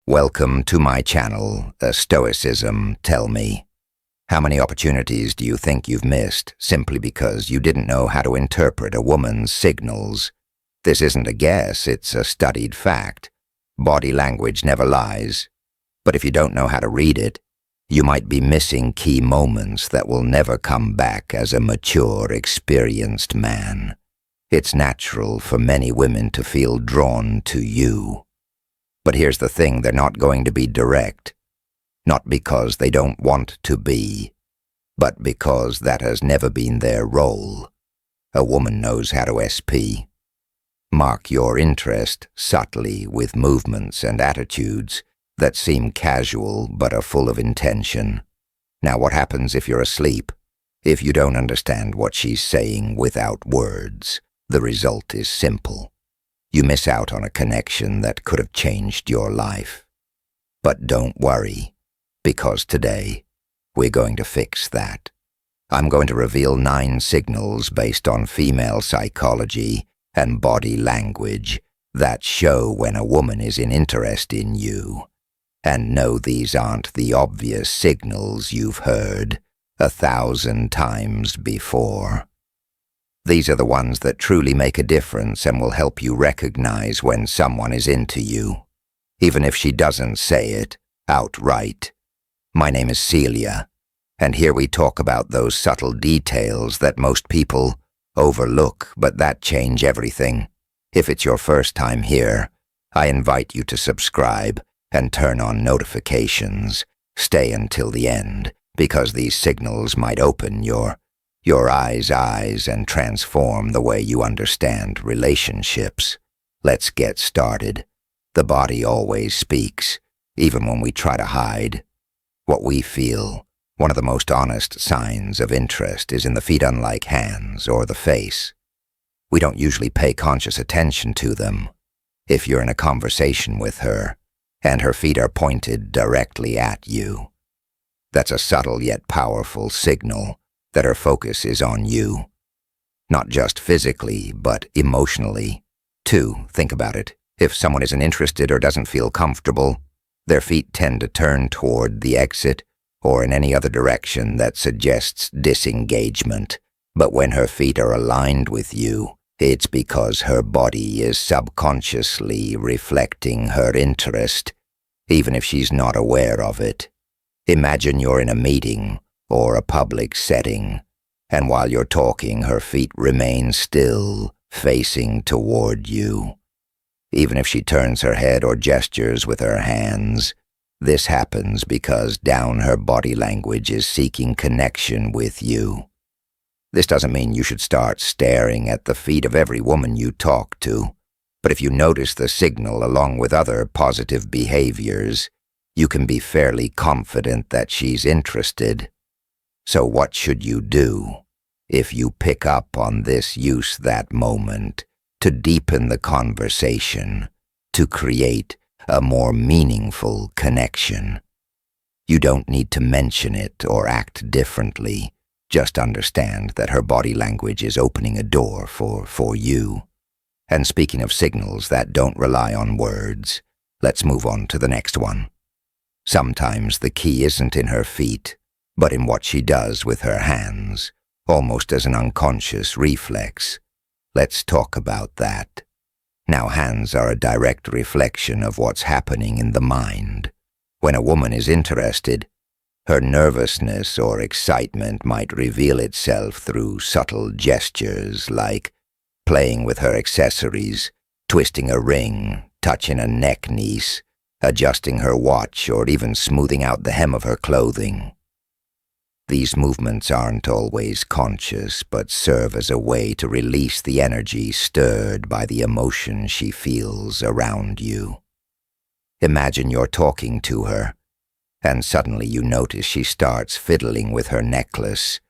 Welcome to my channel, Stoicism. Tell me, how many opportunities do you think you've missed simply because you didn't know how to interpret a woman's signals? This isn't a guess, it's a studied fact. Body language never lies. But if you don't know how to read it, you might be missing key moments that will never come back as a mature, experienced man. It's natural for many women to feel drawn to you. But here's the thing, they're not going to be direct. Not because they don't want to be, but because that has never been their role. A woman knows how to SP. Mark your interest subtly with movements and attitudes that seem casual but are full of intention. Now what happens if you're asleep? If you don't understand what she's saying without words, the result is simple. You miss out on a connection that could have changed your life. But don't worry, because today, we're going to fix that. I'm going to reveal 9 signals based on female psychology and body language that show when a woman is in interest in you. And no, these aren't the obvious signals you've heard 1,000 times before. These are the ones that truly make a difference and will help you recognize when someone is into you, even if she doesn't say it outright. My name is Celia, and here we talk about those subtle details that most people overlook, but that change everything. If it's your first time here, I invite you to subscribe and turn on notifications. Stay until the end, because these signals might open your eyes and transform the way you understand relationships. Let's get started. The body always speaks, even when we try to hide what we feel. One of the most honest signs of interest is in the feet, unlike hands or the face. We don't usually pay conscious attention to them. If you're in a conversation with her, and her feet are pointed directly at you, that's a subtle yet powerful signal that her focus is on you. Not just physically, but emotionally. 2, think about it. If someone isn't interested or doesn't feel comfortable, their feet tend to turn toward the exit or in any other direction that suggests disengagement. But when her feet are aligned with you, it's because her body is subconsciously reflecting her interest, even if she's not aware of it. Imagine you're in a meeting or a public setting, and while you're talking, her feet remain still, facing toward you. Even if she turns her head or gestures with her hands, this happens because down her body language is seeking connection with you. This doesn't mean you should start staring at the feet of every woman you talk to, but if you notice the signal along with other positive behaviors, you can be fairly confident that she's interested. So what should you do? If you pick up on this, use that moment to deepen the conversation, to create a more meaningful connection. You don't need to mention it or act differently. Just understand that her body language is opening a door for you. And speaking of signals that don't rely on words, let's move on to the next one. Sometimes the key isn't in her feet, but in what she does with her hands, almost as an unconscious reflex. Let's talk about that. Now, hands are a direct reflection of what's happening in the mind. When a woman is interested, her nervousness or excitement might reveal itself through subtle gestures like playing with her accessories, twisting a ring, touching a necklace, adjusting her watch, or even smoothing out the hem of her clothing. These movements aren't always conscious, but serve as a way to release the energy stirred by the emotion she feels around you. Imagine you're talking to her, and suddenly you notice she starts fiddling with her necklace,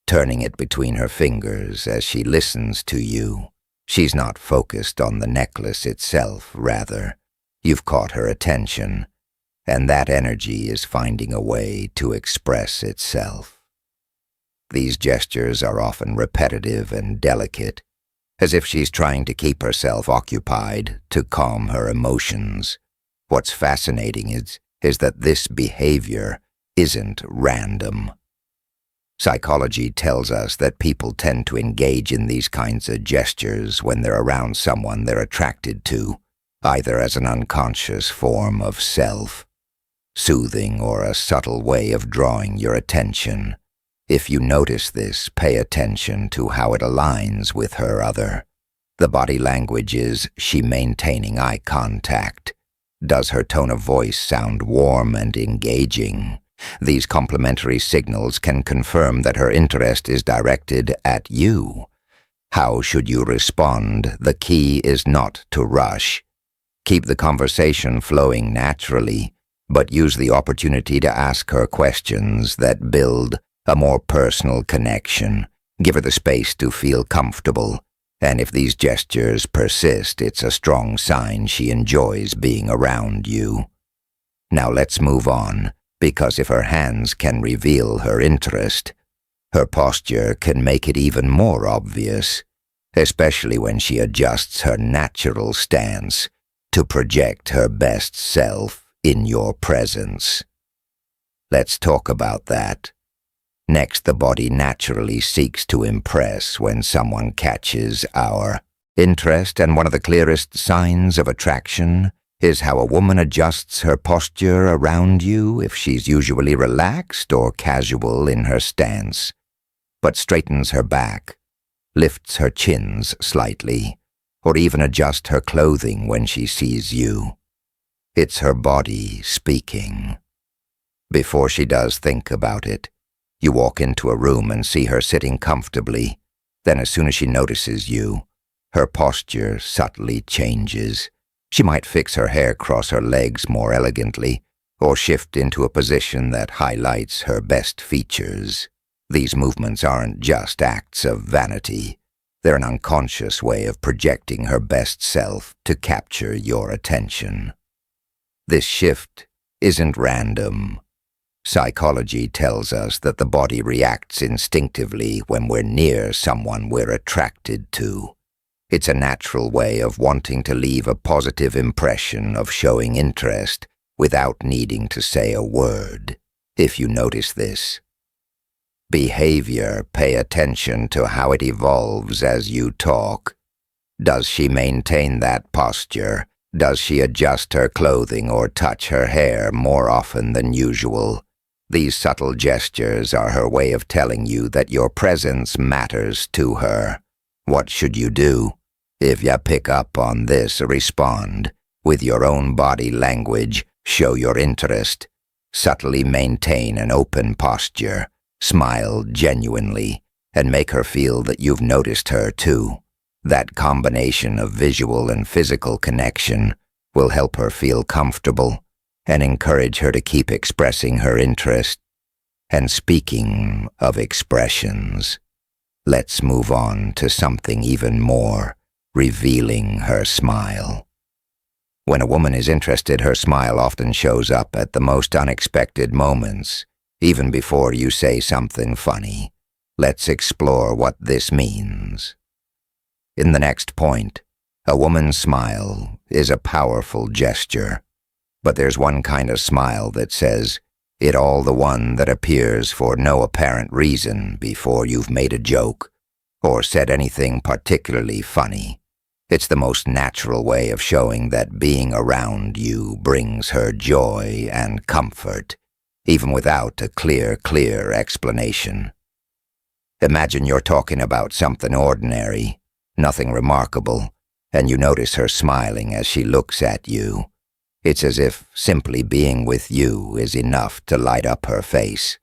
turning it between her fingers as she listens to you. She's not focused on the necklace itself, rather, you've caught her attention, and that energy is finding a way to express itself. These gestures are often repetitive and delicate, as if she's trying to keep herself occupied to calm her emotions. What's fascinating is that this behavior isn't random. Psychology tells us that people tend to engage in these kinds of gestures when they're around someone they're attracted to, either as an unconscious form of self-soothing or a subtle way of drawing your attention. If you notice this, pay attention to how it aligns with her other. The body language is she maintaining eye contact? Does her tone of voice sound warm and engaging? These complementary signals can confirm that her interest is directed at you. How should you respond? The key is not to rush. Keep the conversation flowing naturally, but use the opportunity to ask her questions that build a more personal connection. Give her the space to feel comfortable, and if these gestures persist, it's a strong sign she enjoys being around you. Now let's move on, because if her hands can reveal her interest, her posture can make it even more obvious, especially when she adjusts her natural stance to project her best self in your presence. Let's talk about that. Next, the body naturally seeks to impress when someone catches our interest, and one of the clearest signs of attraction is how a woman adjusts her posture around you if she's usually relaxed or casual in her stance, but straightens her back, lifts her chins slightly, or even adjusts her clothing when she sees you. It's her body speaking. Before she does think about it, you walk into a room and see her sitting comfortably. Then as soon as she notices you, her posture subtly changes. She might fix her hair across her legs more elegantly, or shift into a position that highlights her best features. These movements aren't just acts of vanity. They're an unconscious way of projecting her best self to capture your attention. This shift isn't random. Psychology tells us that the body reacts instinctively when we're near someone we're attracted to. It's a natural way of wanting to leave a positive impression, of showing interest without needing to say a word. If you notice this behavior, pay attention to how it evolves as you talk. Does she maintain that posture? Does she adjust her clothing or touch her hair more often than usual? These subtle gestures are her way of telling you that your presence matters to her. What should you do? If you pick up on this, respond with your own body language. Show your interest. Subtly maintain an open posture. Smile genuinely, and make her feel that you've noticed her too. That combination of visual and physical connection will help her feel comfortable and encourage her to keep expressing her interest. And speaking of expressions, let's move on to something even more revealing: her smile. When a woman is interested, her smile often shows up at the most unexpected moments, even before you say something funny. Let's explore what this means. In the next point, a woman's smile is a powerful gesture, but there's one kind of smile that says it all, the one that appears for no apparent reason before you've made a joke or said anything particularly funny. It's the most natural way of showing that being around you brings her joy and comfort, even without a clear explanation. Imagine you're talking about something ordinary, nothing remarkable, and you notice her smiling as she looks at you. It's as if simply being with you is enough to light up her face.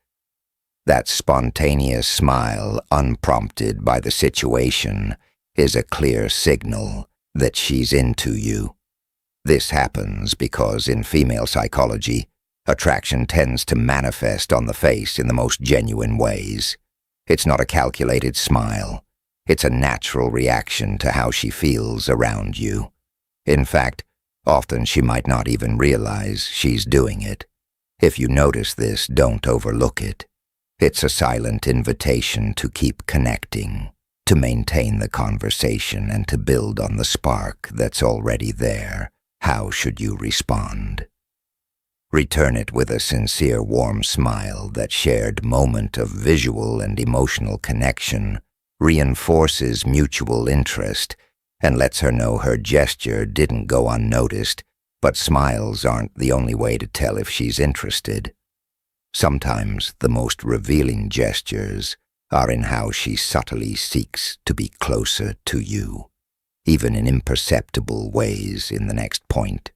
That spontaneous smile, unprompted by the situation, is a clear signal that she's into you. This happens because in female psychology, attraction tends to manifest on the face in the most genuine ways. It's not a calculated smile. It's a natural reaction to how she feels around you. In fact, often she might not even realize she's doing it. If you notice this, don't overlook it. It's a silent invitation to keep connecting, to maintain the conversation, and to build on the spark that's already there. how should you respond? Return it with a sincere, warm smile. That shared moment of visual and emotional connection reinforces mutual interest and lets her know her gesture didn't go unnoticed, but smiles aren't the only way to tell if she's interested. Sometimes the most revealing gestures are in how she subtly seeks to be closer to you, even in imperceptible ways. In the next point,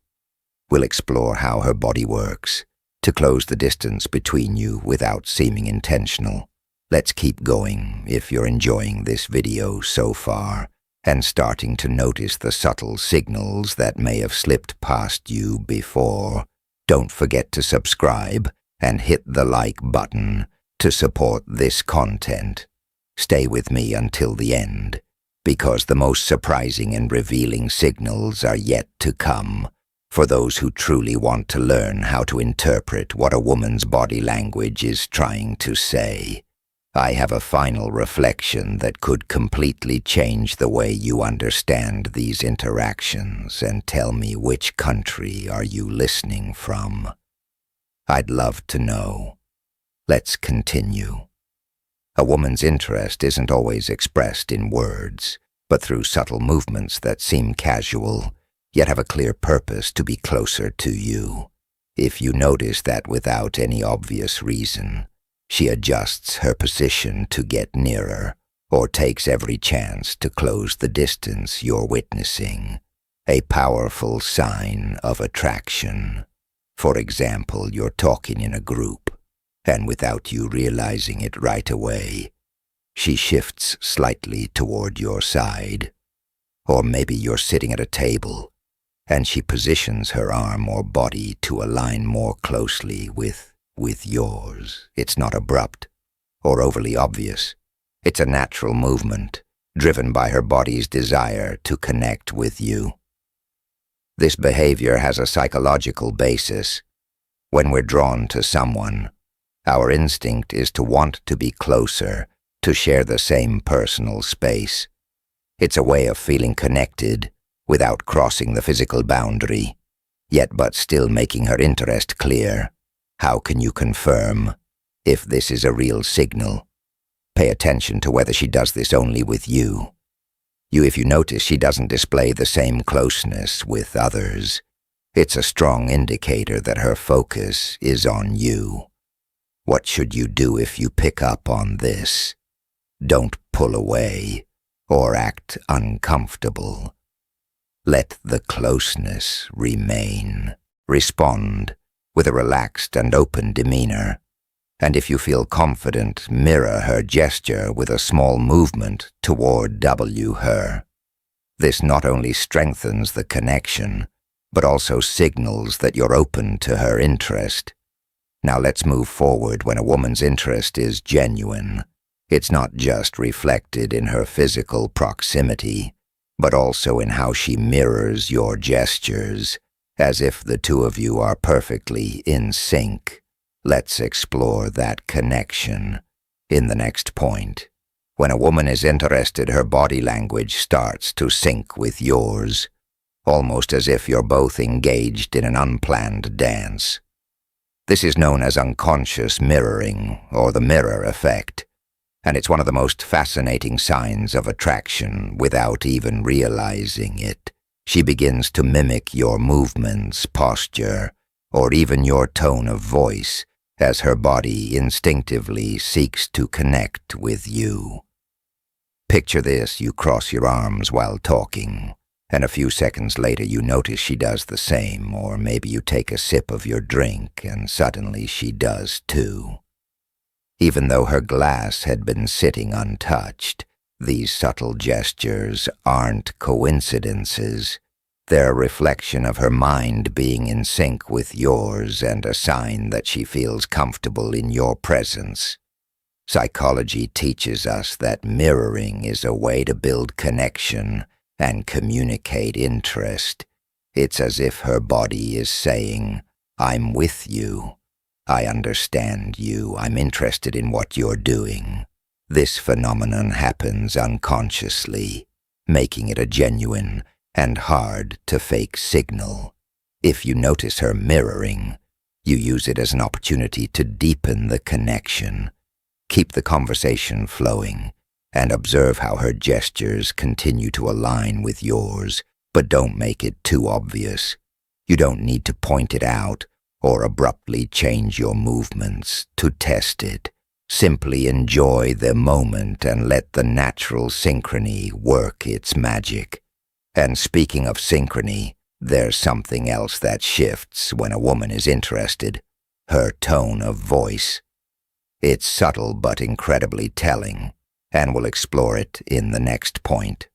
we'll explore how her body works to close the distance between you without seeming intentional. Let's keep going. If you're enjoying this video so far and starting to notice the subtle signals that may have slipped past you before, don't forget to subscribe and hit the like button to support this content. Stay with me until the end, because the most surprising and revealing signals are yet to come for those who truly want to learn how to interpret what a woman's body language is trying to say. I have a final reflection that could completely change the way you understand these interactions. And tell me, which country are you listening from? I'd love to know. Let's continue. A woman's interest isn't always expressed in words, but through subtle movements that seem casual, yet have a clear purpose to be closer to you. If you notice that without any obvious reason, she adjusts her position to get nearer, or takes every chance to close the distance you're witnessing, a powerful sign of attraction. For example, you're talking in a group, and without you realizing it right away, she shifts slightly toward your side. Or maybe you're sitting at a table, and she positions her arm or body to align more closely with yours. It's not abrupt or overly obvious. It's a natural movement, driven by her body's desire to connect with you. This behavior has a psychological basis. When we're drawn to someone, our instinct is to want to be closer, to share the same personal space. It's a way of feeling connected without crossing the physical boundary, yet but still making her interest clear. How can you confirm if this is a real signal? Pay attention to whether she does this only with you. If you notice she doesn't display the same closeness with others, it's a strong indicator that her focus is on you. What should you do if you pick up on this? Don't pull away or act uncomfortable. Let the closeness remain. Respond with a relaxed and open demeanor, and if you feel confident, mirror her gesture with a small movement toward her. This not only strengthens the connection, but also signals that you're open to her interest. Now let's move forward. When a woman's interest is genuine, it's not just reflected in her physical proximity, but also in how she mirrors your gestures, as if the two of you are perfectly in sync. Let's explore that connection in the next point. When a woman is interested, her body language starts to sync with yours, almost as if you're both engaged in an unplanned dance. This is known as unconscious mirroring, or the mirror effect, and it's one of the most fascinating signs of attraction. Without even realizing it, she begins to mimic your movements, posture, or even your tone of voice, as her body instinctively seeks to connect with you. Picture this: you cross your arms while talking, and a few seconds later you notice she does the same. Or maybe you take a sip of your drink and suddenly she does too. Even though her glass had been sitting untouched, these subtle gestures aren't coincidences. They're a reflection of her mind being in sync with yours, and a sign that she feels comfortable in your presence. Psychology teaches us that mirroring is a way to build connection and communicate interest. It's as if her body is saying, "I'm with you. I understand you. I'm interested in what you're doing." This phenomenon happens unconsciously, making it a genuine and hard-to-fake signal. If you notice her mirroring, you use it as an opportunity to deepen the connection. Keep the conversation flowing, and observe how her gestures continue to align with yours, but don't make it too obvious. You don't need to point it out or abruptly change your movements to test it. Simply enjoy the moment and let the natural synchrony work its magic. And speaking of synchrony, there's something else that shifts when a woman is interested: her tone of voice. It's subtle but incredibly telling, and we'll explore it in the next point.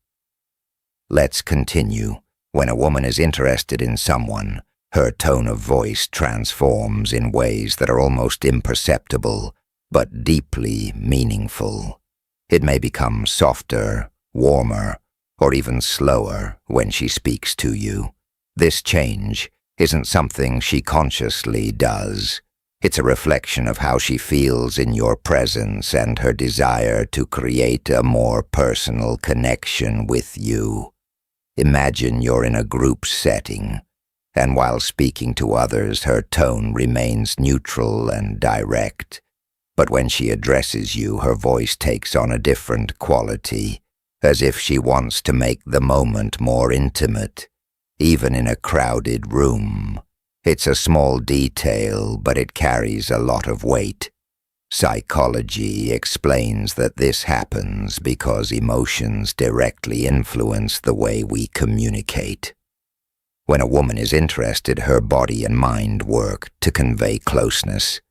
Let's continue. When a woman is interested in someone, her tone of voice transforms in ways that are almost imperceptible, but deeply meaningful. It may become softer, warmer, or even slower when she speaks to you. This change isn't something she consciously does. It's a reflection of how she feels in your presence and her desire to create a more personal connection with you. Imagine you're in a group setting, and while speaking to others, her tone remains neutral and direct. But when she addresses you, her voice takes on a different quality, as if she wants to make the moment more intimate, even in a crowded room. It's a small detail, but it carries a lot of weight. Psychology explains that this happens because emotions directly influence the way we communicate. When a woman is interested, her body and mind work to convey closeness,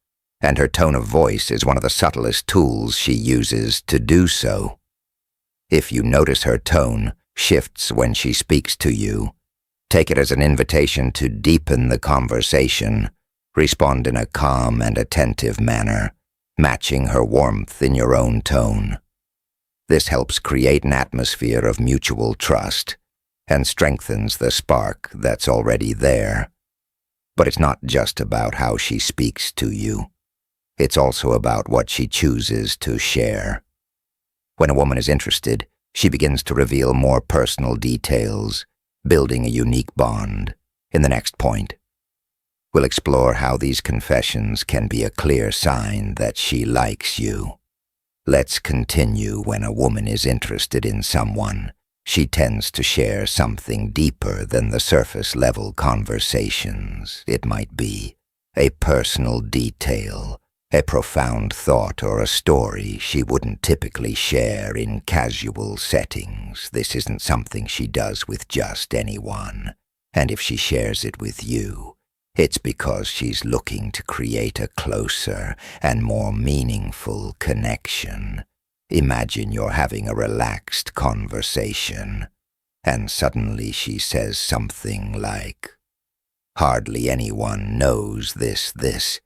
and her tone of voice is one of the subtlest tools she uses to do so. If you notice her tone shifts when she speaks to you, take it as an invitation to deepen the conversation. Respond in a calm and attentive manner, matching her warmth in your own tone. This helps create an atmosphere of mutual trust and strengthens the spark that's already there. But it's not just about how she speaks to you. It's also about what she chooses to share. When a woman is interested, she begins to reveal more personal details, building a unique bond. In the next point, we'll explore how these confessions can be a clear sign that she likes you. Let's continue. When a woman is interested in someone, she tends to share something deeper than the surface-level conversations. It might be a personal detail, a profound thought, or a story she wouldn't typically share in casual settings. This isn't something she does with just anyone, and if she shares it with you, it's because she's looking to create a closer and more meaningful connection. Imagine you're having a relaxed conversation, and suddenly she says something like, "Hardly anyone knows this,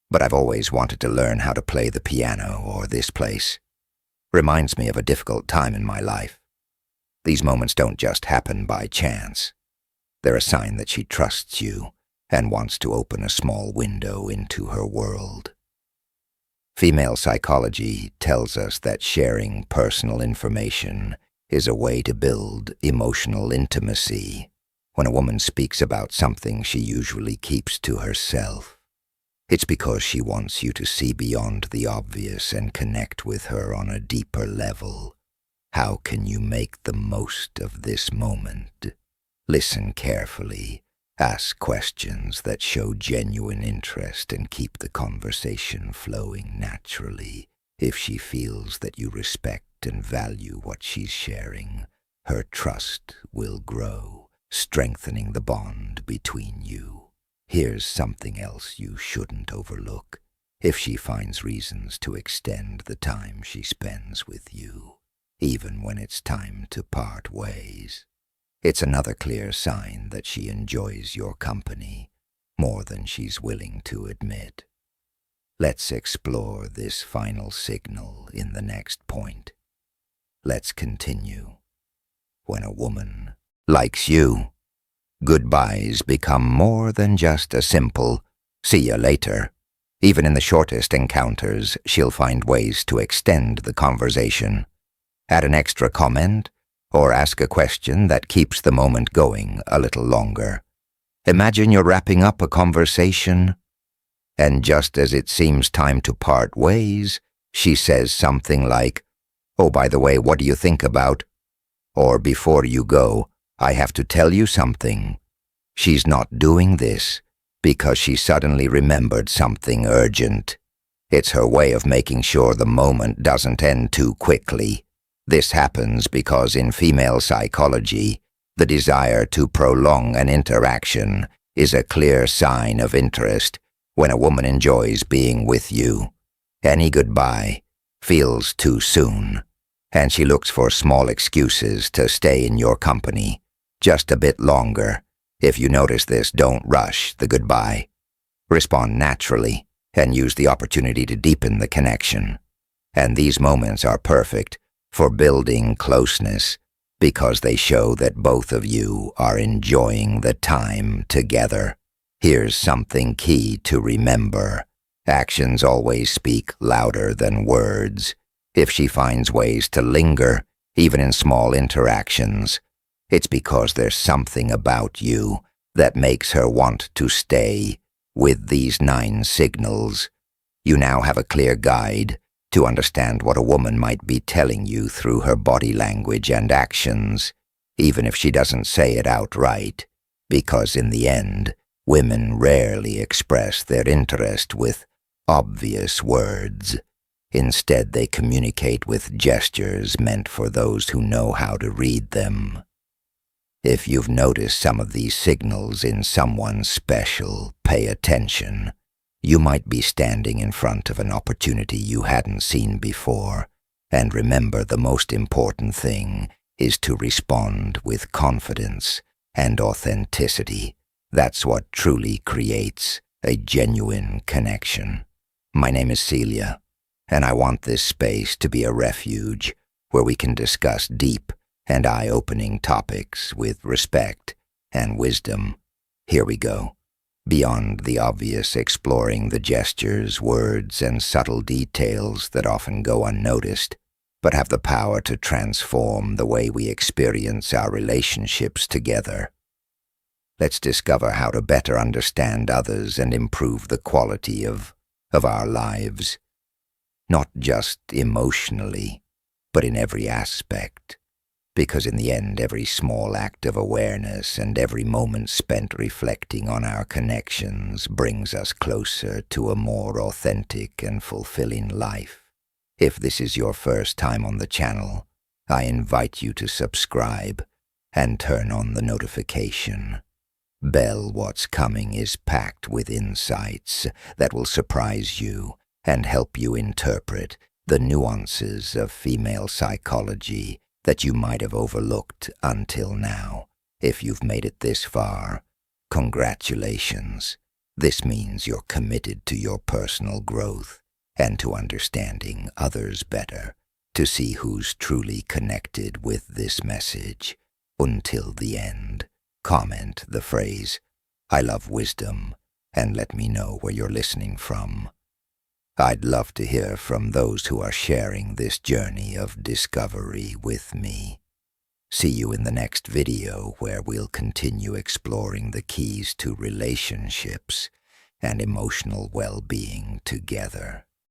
but I've always wanted to learn how to play the piano," or "This place reminds me of a difficult time in my life." These moments don't just happen by chance. They're a sign that she trusts you and wants to open a small window into her world. Female psychology tells us that sharing personal information is a way to build emotional intimacy. When a woman speaks about something she usually keeps to herself, it's because she wants you to see beyond the obvious and connect with her on a deeper level. How can you make the most of this moment? Listen carefully. Ask questions that show genuine interest and keep the conversation flowing naturally. If she feels that you respect and value what she's sharing, her trust will grow, strengthening the bond between you. Here's something else you shouldn't overlook. If she finds reasons to extend the time she spends with you, even when it's time to part ways, it's another clear sign that she enjoys your company more than she's willing to admit. Let's explore this final signal in the next point. Let's continue. When a woman likes you, goodbyes become more than just a simple "see ya later." Even in the shortest encounters, she'll find ways to extend the conversation. Add an extra comment, or ask a question that keeps the moment going a little longer. Imagine you're wrapping up a conversation, and just as it seems time to part ways, she says something like, "Oh, by the way, what do you think about?" Or, "Before you go, I have to tell you something." She's not doing this because she suddenly remembered something urgent. It's her way of making sure the moment doesn't end too quickly. This happens because in female psychology, the desire to prolong an interaction is a clear sign of interest when a woman enjoys being with you. Any goodbye feels too soon, and she looks for small excuses to stay in your company just a bit longer. If you notice this, don't rush the goodbye. Respond naturally and use the opportunity to deepen the connection. And these moments are perfect for building closeness because they show that both of you are enjoying the time together. Here's something key to remember. Actions always speak louder than words. If she finds ways to linger, even in small interactions, it's because there's something about you that makes her want to stay. With these 9 signals, you now have a clear guide to understand what a woman might be telling you through her body language and actions, even if she doesn't say it outright, because in the end, women rarely express their interest with obvious words. Instead, they communicate with gestures meant for those who know how to read them. If you've noticed some of these signals in someone special, pay attention. You might be standing in front of an opportunity you hadn't seen before, and remember, the most important thing is to respond with confidence and authenticity. That's what truly creates a genuine connection. My name is Celia, and I want this space to be a refuge where we can discuss deep and eye-opening topics with respect and wisdom. Here we go. Beyond the obvious, exploring the gestures, words, and subtle details that often go unnoticed, but have the power to transform the way we experience our relationships together. Let's discover how to better understand others and improve the quality of our lives, not just emotionally, but in every aspect. Because in the end, every small act of awareness and every moment spent reflecting on our connections brings us closer to a more authentic and fulfilling life. If this is your first time on the channel, I invite you to subscribe and turn on the notification bell. What's coming is packed with insights that will surprise you and help you interpret the nuances of female psychology that you might have overlooked until now. If you've made it this far, congratulations. This means you're committed to your personal growth and to understanding others better. To see who's truly connected with this message until the end, comment the phrase, "I love wisdom," and let me know where you're listening from. I'd love to hear from those who are sharing this journey of discovery with me. See you in the next video, where we'll continue exploring the keys to relationships and emotional well-being together.